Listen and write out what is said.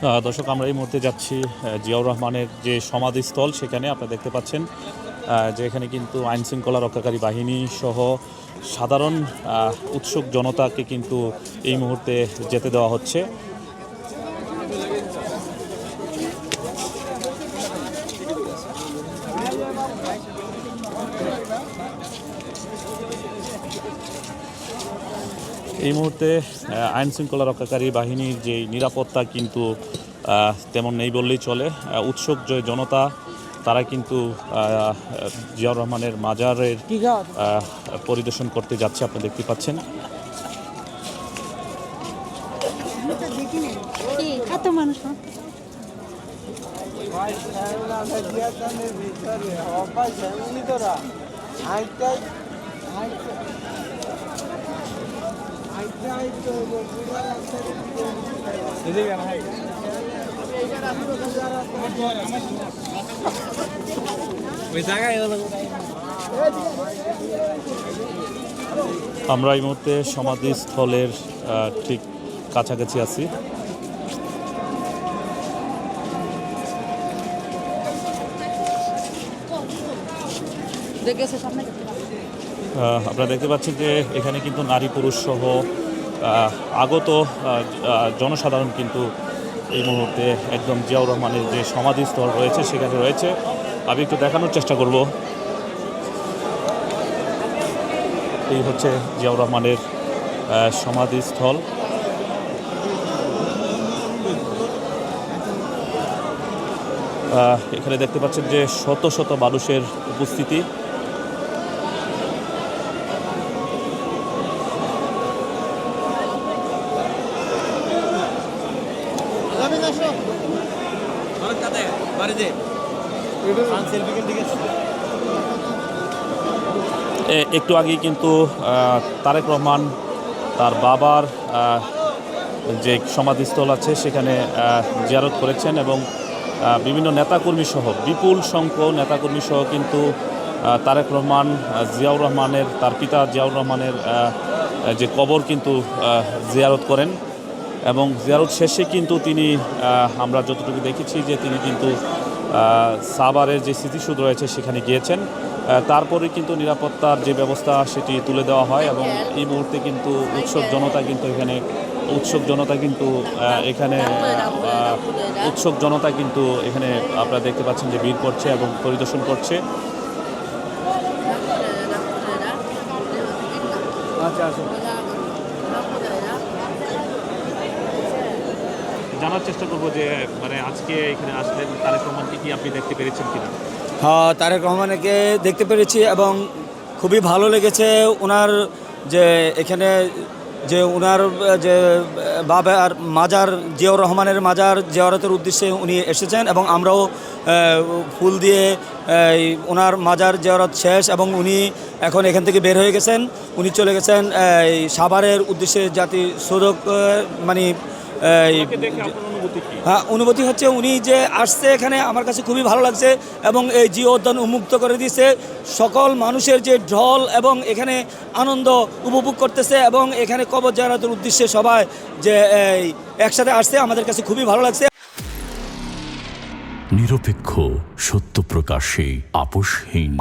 দর্শক, আমরা এই মুহূর্তে যাচ্ছি জিয়াউর রহমানের যে সমাধিস্থল, সেখানে আপনারা দেখতে পাচ্ছেন যে এখানে কিন্তু আইন শৃঙ্খলা রক্ষাকারী বাহিনী সহ সাধারণ উৎসুক জনতাকে কিন্তু এই মুহূর্তে যেতে দেওয়া হচ্ছে। এই মুহূর্তে আইন শৃঙ্খলা রক্ষাকারী বাহিনীর যে নিরাপত্তা কিন্তু তেমন নেই বললেই চলে। উৎসুক যে জনতা তারা কিন্তু জিয়াউর রহমানের মাজারের পরিদর্শন করতে যাচ্ছে, আপনারা দেখতে পাচ্ছেন। আমরা এই মুহূর্তে সমাধিস্থলের ঠিক কাছাকাছি আছি। আপনারা দেখতে পাচ্ছেন যে এখানে কিন্তু নারী পুরুষ সহ আগত জনসাধারণ কিন্তু এই মুহূর্তে একদম জিয়াউর রহমানের যে সমাধিস্থল রয়েছে সেখানে রয়েছে। আমি একটু দেখানোর চেষ্টা করব। এই হচ্ছে জিয়াউর রহমানের সমাধিস্থল। এখানে দেখতে পাচ্ছেন যে শত শত মানুষের উপস্থিতি। একটু আগেই কিন্তু তারেক রহমান তার বাবার যে সমাধিস্থল আছে সেখানে জিয়ারত করেছেন এবং বিভিন্ন নেতাকর্মী সহ বিপুল সংখ্যক নেতাকর্মী সহ কিন্তু তারেক রহমান জিয়াউর রহমানের তার পিতা জিয়াউর রহমানের যে কবর কিন্তু জিয়ারত করেন এবং জিয়ারত শেষে কিন্তু তিনি আমরা যতটুকু দেখেছি যে তিনি কিন্তু সাভারের যে স্মৃতিসৌধ রয়েছে সেখানে গিয়েছেন। তারপরে কিন্তু নিরাপত্তার যে ব্যবস্থা সেটি তুলে দেওয়া হয় এবং এই মুহূর্তে কিন্তু উৎসুক জনতা কিন্তু এখানে আপনারা দেখতে পাচ্ছেন যে ভিড় করছে এবং পরিদর্শন করছে। জানার চেষ্টা করবো যে মানে আজকে এখানে আসলেন, তারেক রহমানকে কি আপনি দেখতে পেরেছেন কিনা? হ্যাঁ, তারেক রহমানকে দেখতে পেরেছি এবং খুবই ভালো লেগেছে। ওনার যে এখানে যে ওনার যে বাবার মাজার জিয়াউর রহমানের মাজার জিয়ারতের উদ্দেশ্যে উনি এসেছেন এবং আমরাও ফুল দিয়ে ওনার মাজার জিয়ারত শেষ এবং উনি এখন এখান থেকে বের হয়ে গেছেন। উনি চলে গেছেন সাভারের উদ্দেশ্যে জাতিসৌধ। মানে হ্যাঁ, অনুভূতি হচ্ছে উনি যে আসছে এখানে আমার কাছে খুবই ভালো লাগছে এবং এই জিও উদ্যান উন্মুক্ত করে দিয়েছে। সকল মানুষের যে ঢল এবং এখানে আনন্দ উপভোগ করতেছে এবং এখানে কবর জিয়ারতের উদ্দেশ্যে সবাই যে একসাথে আসছে, আমাদের কাছে খুবই ভালো লাগছে। নিরপেক্ষ, সত্য প্রকাশে আপোষহীন।